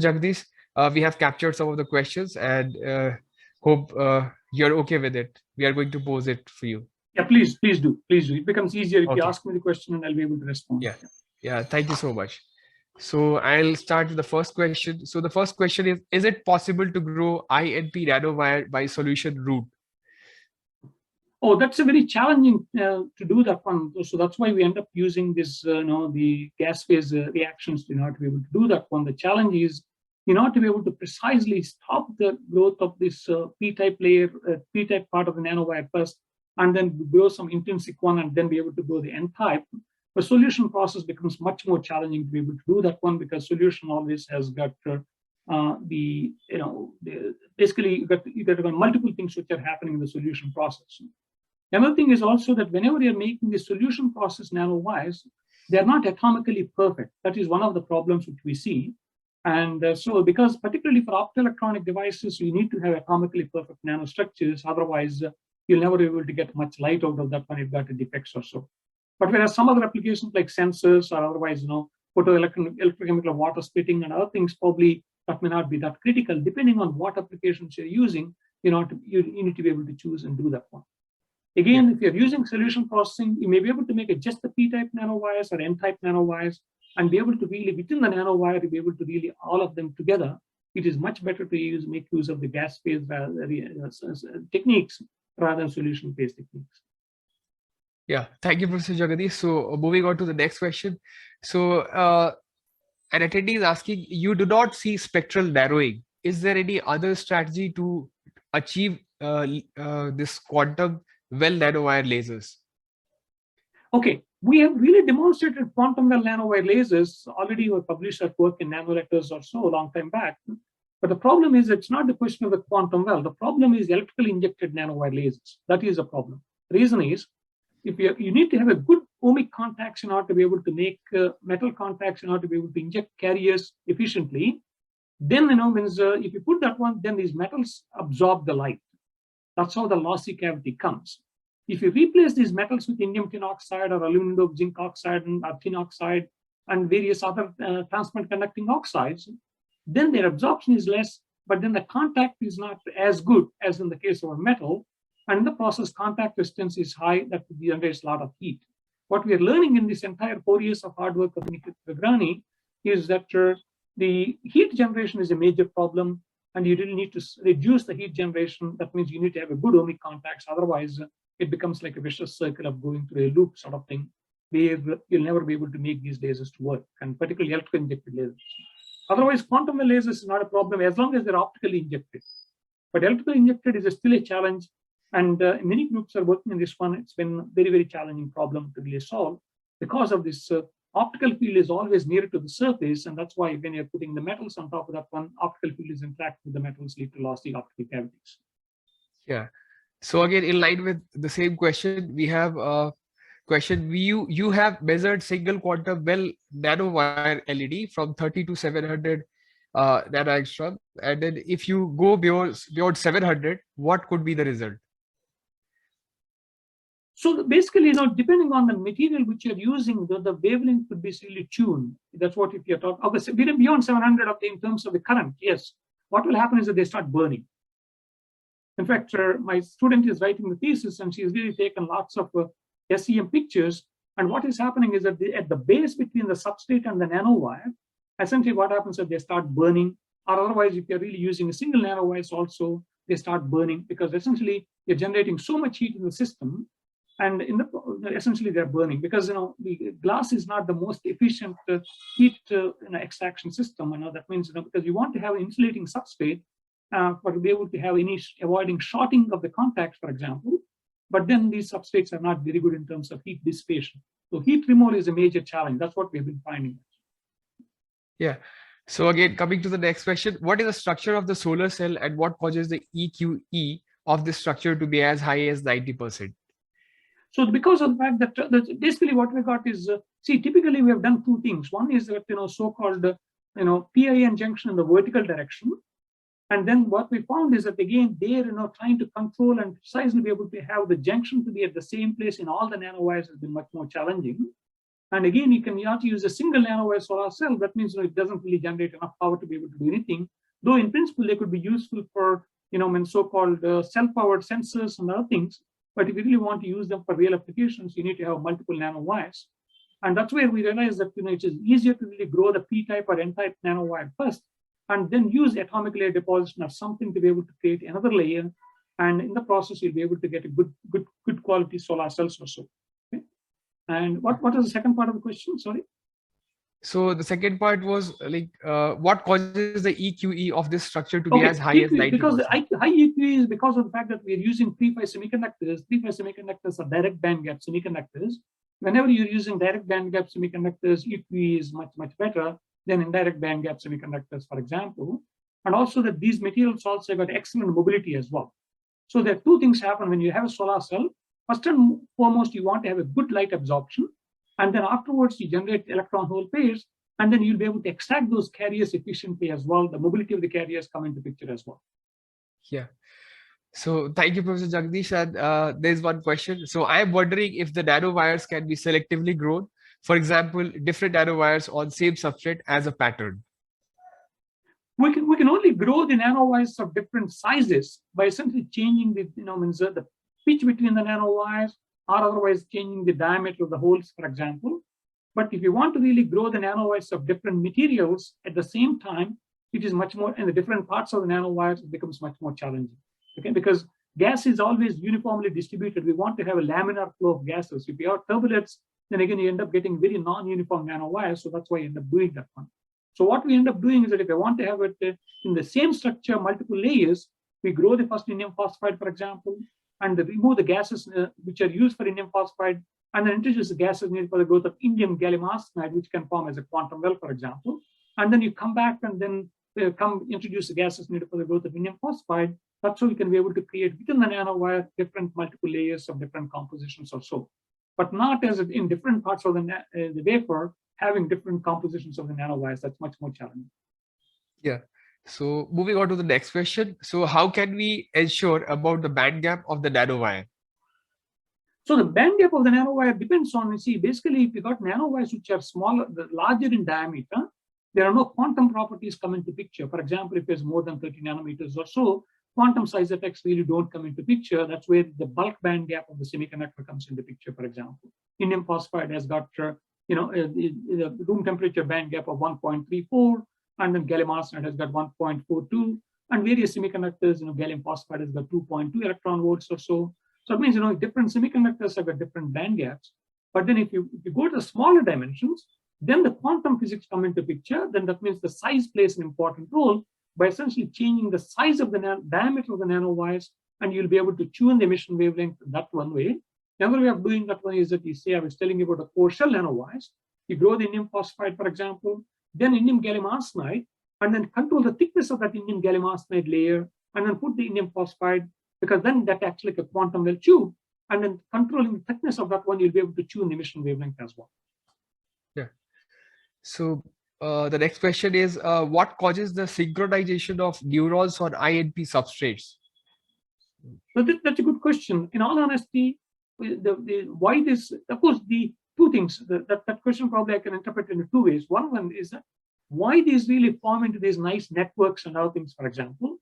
Jagadish. We have captured some of the questions and hope you're okay with it. We are going to pose it for you. Yeah, please do. It becomes easier if you Okay. ask me the question and I'll be able to respond. Yeah. Thank you so much. So I'll start with the first question. So the first question is it possible to grow INP nanowire by solution route? Oh, that's a very challenging to do that one. So that's why we end up using this, the gas phase reactions in order to be able to do that one. The challenge is in order to be able to precisely stop the growth of this P-type layer, P-type part of the nanowire first, and then grow some intrinsic one, and then be able to grow the N-type. The solution process becomes much more challenging to be able to do that one, because solution always has got basically you got multiple things which are happening in the solution process. Another thing is also that whenever you're making the solution process nanowires, they're not atomically perfect. That is one of the problems which we see. And so because particularly for optoelectronic devices, you need to have atomically perfect nanostructures. Otherwise, you'll never be able to get much light out of that when you've got a defects or so. But whereas some other applications like sensors or otherwise, electrochemical water splitting and other things, probably that may not be that critical. Depending on what applications you're using, you need to be able to choose and do that one. Again, if you're using solution processing, you may be able to make it just the P-type nanowires or N-type nanowires and be able to really, within the nanowire, to be able to really all of them together. It is much better to make use of the gas phase techniques rather than solution phase techniques. Yeah, thank you, Professor Jagadish. So moving on to the next question. So an attendee is asking, you do not see spectral narrowing. Is there any other strategy to achieve this quantum well nanowire lasers? Okay, we have really demonstrated quantum well nanowire lasers. Already we published that work in Nanoletters or so a long time back. But the problem is it's not the question of the quantum well. The problem is electrically injected nanowire lasers. That is a problem. The reason is, if you need to have a good ohmic contacts in order to be able to make metal contacts in order to be able to inject carriers efficiently. Then if you put that one, then these metals absorb the light. That's how the lossy cavity comes. If you replace these metals with indium tin oxide or aluminum zinc oxide and tin oxide and various other transparent conducting oxides, then their absorption is less, but then the contact is not as good as in the case of a metal. And in the process, contact resistance is high, that generates a lot of heat. What we are learning in this entire 4 years of hard work of Nikhil Gagrani is that the heat generation is a major problem, and you really need to reduce the heat generation. That means you need to have a good ohmic contacts. Otherwise, it becomes like a vicious circle of going through a loop sort of thing, where you'll never be able to make these lasers to work, and particularly electrical injected lasers. Otherwise, quantum lasers is not a problem as long as they're optically injected. But electrically injected is still a challenge. And many groups are working on this one. It's been a very, very challenging problem to really solve because of this optical field is always nearer to the surface. And that's why when you're putting the metals on top of that one, optical field is interact with the metals, lead to lossy optical cavities. Yeah. So again, in line with the same question, we have a question. You have measured single quantum well nanowire LED from 30 to 700 nanoangstrom. And then if you go beyond 700, what could be the result? So basically, depending on the material which you're using, the wavelength could be really tuned. That's what if you're talking. Obviously, beyond 700 in terms of the current, yes. What will happen is that they start burning. In fact, my student is writing the thesis, and she's really taken lots of SEM pictures. And what is happening is that at the base between the substrate and the nanowire, essentially what happens is they start burning. Or otherwise, if you're really using a single nanowires also, they start burning, because essentially you're generating so much heat in the system. And essentially they're burning, because the glass is not the most efficient heat extraction system. That means because you want to have an insulating substrate for to be able to have avoiding shorting of the contacts, for example. But then these substrates are not very good in terms of heat dissipation. So heat removal is a major challenge. That's what we've been finding. Yeah. So again, coming to the next question, what is the structure of the solar cell and what causes the EQE of this structure to be as high as 90%? So because of the fact that basically what we got is, typically we have done two things. One is that, so-called, PIN junction in the vertical direction. And then what we found is that, again, they're, trying to control and precisely be able to have the junction to be at the same place in all the nanowires has been much more challenging. And again, you have to use a single nanowire solar cell. That means it doesn't really generate enough power to be able to do anything. Though in principle, they could be useful for so-called cell-powered sensors and other things. But if you really want to use them for real applications, you need to have multiple nanowires. And that's where we realize that it is easier to really grow the P-type or N-type nanowire first, and then use atomic layer deposition or something to be able to create another layer. And in the process, you'll be able to get a good quality solar cells or so. Okay? And what was the second part of the question? Sorry. So the second part was like, what causes the EQE of this structure to be as high as 90%? Because the high EQE is because of the fact that we are using 3-5 semiconductors. 3-5 semiconductors are direct bandgap semiconductors. Whenever you're using direct bandgap semiconductors, EQE is much better than indirect bandgap semiconductors, for example. And also that these materials also got excellent mobility as well. So there are two things happen when you have a solar cell. First and foremost, you want to have a good light absorption. And then afterwards, you generate electron hole pairs. And then you'll be able to extract those carriers efficiently as well. The mobility of the carriers come into picture as well. Yeah. So thank you, Professor Jagadish. And there's one question. So I'm wondering if the nanowires can be selectively grown. For example, different nanowires on same substrate as a pattern. We can only grow the nanowires of different sizes by essentially changing the pitch between the nanowires, or otherwise changing the diameter of the holes, for example. But if you want to really grow the nanowires of different materials at the same time, it is much more, and the different parts of the nanowires, it becomes much more challenging. Okay, because gas is always uniformly distributed. We want to have a laminar flow of gases. If you have turbulence, then again, you end up getting very non-uniform nanowires. So that's why you end up doing that one. So what we end up doing is that if I want to have it in the same structure, multiple layers, we grow the first indium phosphide, for example, and remove the gases which are used for indium phosphide, and then introduce the gases needed for the growth of indium gallium arsenide, which can form as a quantum well, for example. And then you come back and then introduce the gases needed for the growth of indium phosphide. That's how you can be able to create within the nanowire different multiple layers of different compositions or so, but not as in different parts of the wafer having different compositions of the nanowires. That's much more challenging. Yeah. So moving on to the next question. So how can we ensure about the band gap of the nanowire? So the band gap of the nanowire depends on, basically if you got nanowires which are smaller, larger in diameter, there are no quantum properties come into picture. For example, if there's more than 30 nanometers or so, quantum size effects really don't come into picture. That's where the bulk band gap of the semiconductor comes into picture, for example. Indium phosphide has got, the room temperature band gap of 1.34, and then gallium arsenide has got 1.42, and various semiconductors, gallium phosphide has got 2.2 electron volts or so. So it means, different semiconductors have got different band gaps. But then if you go to the smaller dimensions, then the quantum physics come into picture. Then that means the size plays an important role by essentially changing the size of the diameter of the nanowires, and you'll be able to tune the emission wavelength that one way. Another way of doing that one is that you say, I was telling you about the core shell nanowires. You grow the indium phosphide, for example, then indium gallium arsenide, and then control the thickness of that indium gallium arsenide layer, and then put the indium phosphide, because then that acts like a quantum well tube. And then controlling the thickness of that one, you'll be able to tune the emission wavelength as well. Yeah. So the next question is, what causes the synchronization of neurons on INP substrates? So that's a good question. In all honesty, why this, of course, the two things, that question probably I can interpret in two ways. One is that why these really form into these nice networks and other things, for example,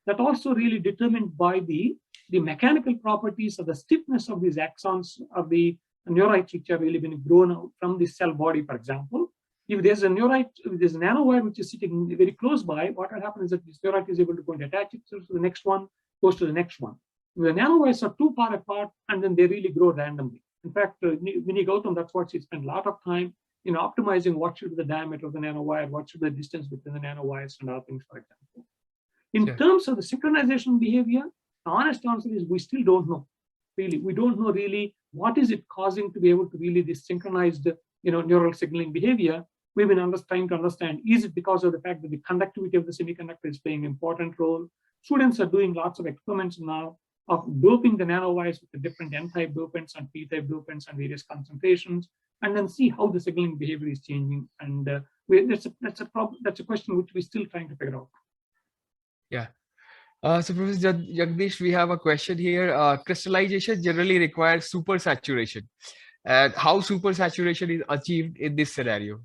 that also really determined by the mechanical properties of the stiffness of these axons of the neurites, which have really been grown out from the cell body, for example. If there's a neurite, if there's a nanowire which is sitting very close by, what will happen is that this neurite is able to go and attach itself to the next one, goes to the next one. The nanowires are too far apart, and then they really grow randomly. In fact, Vinny Gautam, that's what she spent a lot of time optimizing what should be the diameter of the nanowire, what should be the distance between the nanowires and other things, for example. In terms of the synchronization behavior, the honest answer is we still don't know. Really, we don't know really what is it causing to be able to really this synchronized neural signaling behavior. We've been trying to understand, is it because of the fact that the conductivity of the semiconductor is playing an important role? Students are doing lots of experiments now of doping the nanowires with the different N-type dopants and P-type dopants and various concentrations, and then see how the signaling behavior is changing. And that's a question which we're still trying to figure out. Yeah. So Professor Jagadish, we have a question here. Crystallization generally requires supersaturation. and how supersaturation is achieved in this scenario?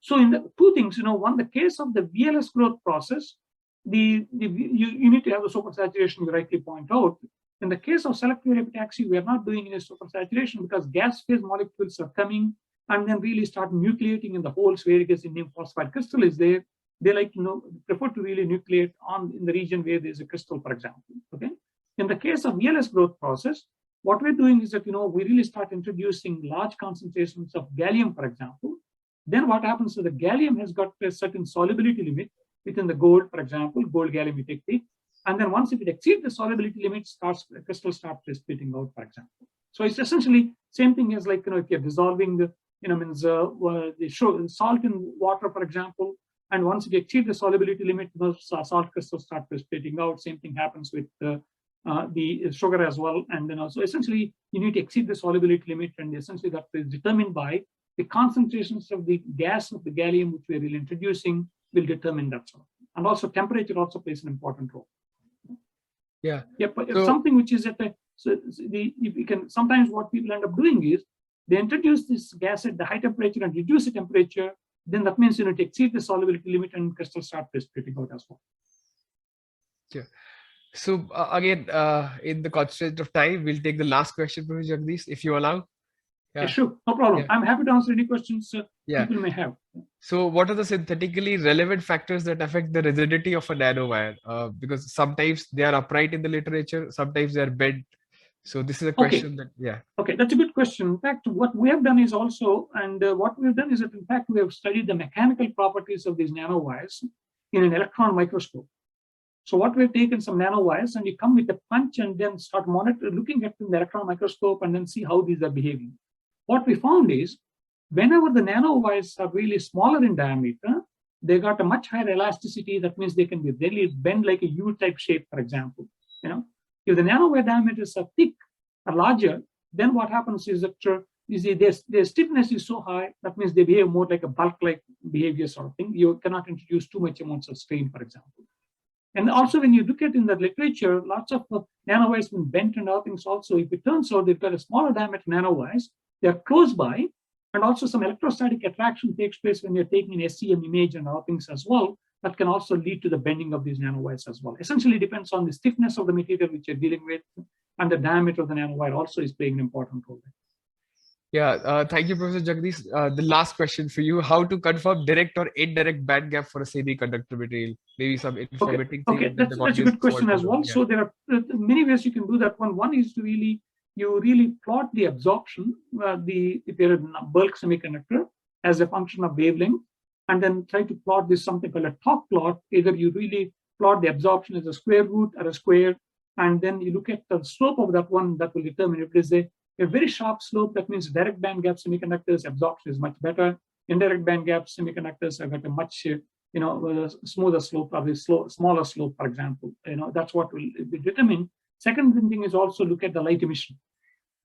So in the two things, one, the case of the VLS growth process, you need to have the supersaturation, you rightly point out. In the case of selective epitaxy, we are not doing any supersaturation because gas phase molecules are coming and then really start nucleating in the holes where it is indium phosphide crystal is there. They prefer to really nucleate in the region where there is a crystal, for example. Okay. In the case of VLS growth process, what we're doing is that we really start introducing large concentrations of gallium, for example. Then what happens is the gallium has got a certain solubility limit within the gold, for example, gold gallium technique. And then once if it exceeds the solubility limit, the crystal starts splitting out, for example. So it's essentially same thing as if you're dissolving the salt in water, for example, and once it exceeds the solubility limit, the salt crystals start splitting out. Same thing happens with the sugar as well. And then also essentially you need to exceed the solubility limit, and essentially that is determined by the concentrations of the gas of the gallium which we are really introducing will determine that sort of thing. And also temperature also plays an important role. Yeah. Yeah, but so, something which is sometimes what people end up doing is they introduce this gas at the high temperature and reduce the temperature. Then that means you need to exceed the solubility limit and crystals start splitting out as well. Yeah. So again, in the constraint of time, we'll take the last question, Professor Jagadish, if you allow. Yeah, sure, no problem. I'm happy to answer any questions people may have. So what are the synthetically relevant factors that affect the rigidity of a nanowire? Because sometimes they are upright in the literature, sometimes they are bent. So this is a question Okay, that's a good question. In fact, what we have done is also, what we've done is that in fact, we have studied the mechanical properties of these nanowires in an electron microscope. So what we've taken some nanowires and you come with a punch and then start looking at the electron microscope and then see how these are behaving. What we found is whenever the nanowires are really smaller in diameter, they got a much higher elasticity. That means they can be really bend like a U-type shape, for example. If the nanowire diameters are thick or larger, then what happens is that their stiffness is so high, that means they behave more like a bulk-like behavior sort of thing. You cannot introduce too much amounts of strain, for example. And also when you look at in the literature, lots of nanowires been bent and other things also. If it turns out they've got a smaller diameter nanowires, they're close by, and also some electrostatic attraction takes place when you're taking an SEM image and other things as well. That can also lead to the bending of these nanowires as well. Essentially depends on the stiffness of the material which you're dealing with, and the diameter of the nanowire also is playing an important role. Yeah, thank you, Professor Jagadish. The last question for you: how to confirm direct or indirect band gap for a semiconductor material? Maybe some informative thing. Okay, that's a good question as well. Yeah. So there are many ways you can do that. One is to really plot the absorption, if you're a bulk semiconductor, as a function of wavelength, and then try to plot this something called a top plot. Either you really plot the absorption as a square root or a square, and then you look at the slope of that one. That will determine if it is a very sharp slope. That means direct band gap semiconductors absorption is much better. Indirect band gap semiconductors have got a much smoother slope or a smaller slope, for example. That's what will be determined. Second thing is also look at the light emission.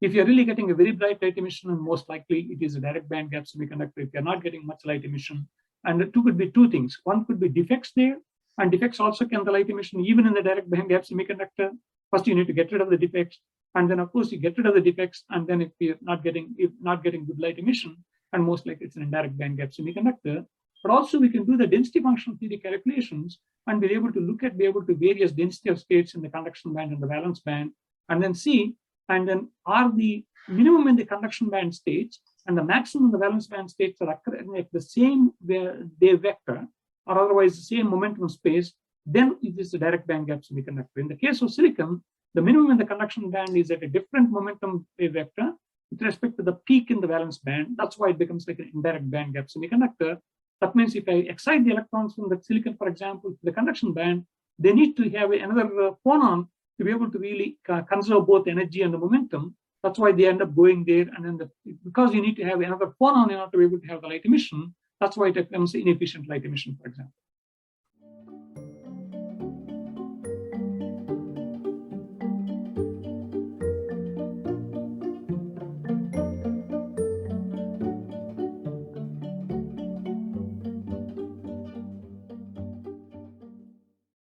If you're really getting a very bright light emission, and most likely it is a direct band gap semiconductor. If you're not getting much light emission, and the two could be two things. One could be defects there, and defects also can the light emission even in the direct band gap semiconductor. First, you need to get rid of the defects, and then of course you get rid of the defects, and then if you're not getting good light emission, and most likely it's an indirect band gap semiconductor. But also we can do the density functional theory calculations and be able to various density of states in the conduction band and the valence band, and then see, and then are the minimum in the conduction band states and the maximum in the valence band states are occurring at the same wave vector, or otherwise the same momentum space, then it is a direct band gap semiconductor. In the case of silicon, the minimum in the conduction band is at a different momentum wave vector with respect to the peak in the valence band. That's why it becomes like an indirect band gap semiconductor. That means if I excite the electrons from the silicon, for example, to the conduction band, they need to have another phonon to be able to really conserve both energy and the momentum. That's why they end up going there. And then because you need to have another phonon in order to be able to have the light emission, that's why it becomes inefficient light emission, for example.